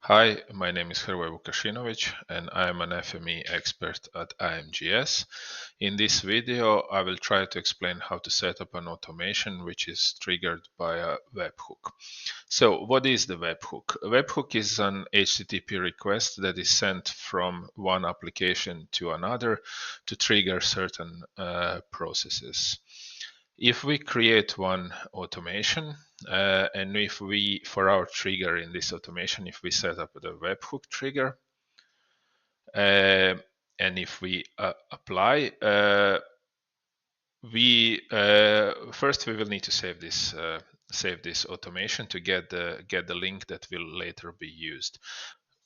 Hi, my name is Hrvoje Vukašinović and I am an FME expert at IMGS. In this video, I will try to explain how to set up an automation which is triggered by a webhook. So what is the webhook? A webhook is an HTTP request that is sent from one application to another to trigger certain processes. If we create one automation, and if we, for our trigger in this automation, if we set up the webhook trigger, and if we apply, first we will need to save this automation to get the link that will later be used,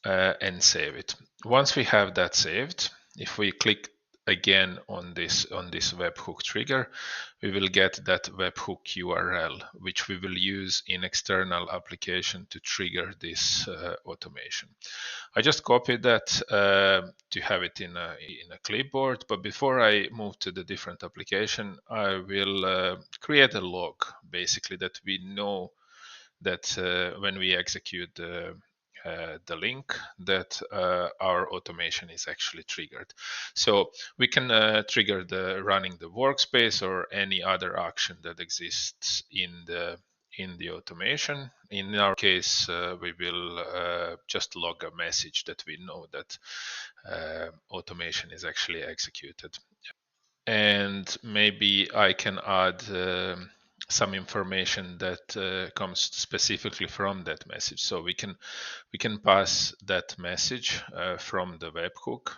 and save it. Once we have that saved, if we click again on this webhook trigger, we will get that webhook URL, which we will use in external application to trigger this automation. I just copied that to have it in a clipboard, but before I move to the different application, I will create a log, basically, that we know that when we execute the link, that our automation is actually triggered. So we can trigger the running the workspace or any other action that exists in the automation. In our case, we will just log a message that we know that automation is actually executed. And maybe I can add some information that comes specifically from that message. So we can pass that message from the webhook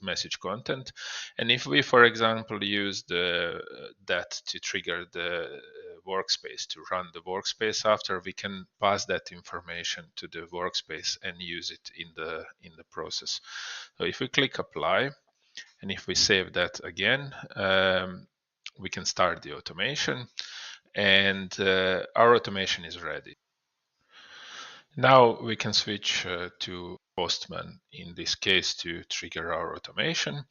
message content, and if we, for example, use that to trigger the workspace to run the workspace after, we can pass that information to the workspace and use it in the process. So if we click apply, and if we save that again, we can start the automation, and our automation is ready. Now we can switch to Postman, in this case, to trigger our automation.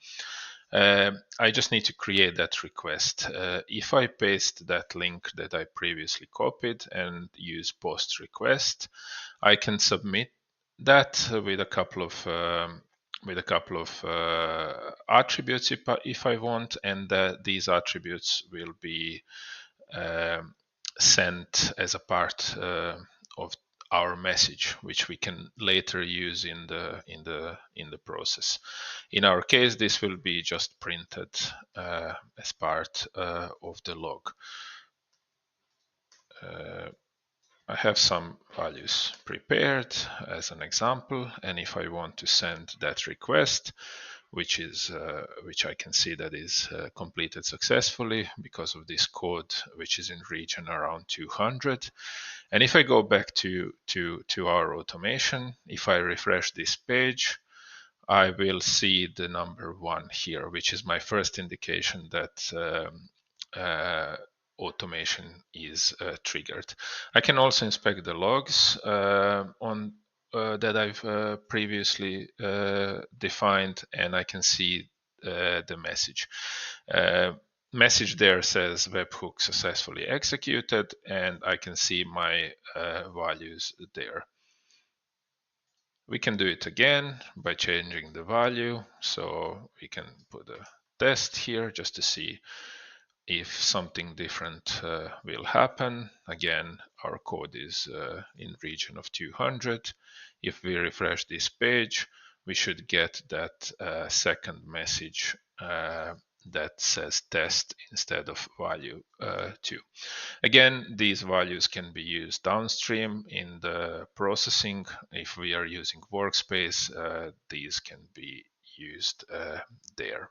I just need to create that request. If I paste that link that I previously copied and use post request, I can submit that with a couple of attributes if I want, and these attributes will be sent as a part of our message, which we can later use in the process. In our case, this will be just printed as part of the log. I have some values prepared as an example, and if I want to send that request, which I can see that is completed successfully because of this code, which is in region around 200. And if I go back to our automation, if I refresh this page, I will see the number 1 here, which is my first indication that automation is triggered. I can also inspect the logs that I've previously defined, and I can see the message. Message there says webhook successfully executed, and I can see my values there. We can do it again by changing the value. So we can put a test here just to see if something different will happen. Again, our code is in region of 200. If we refresh this page, we should get that second message that says test instead of value 2. Again, these values can be used downstream in the processing. If we are using workspace, these can be used there.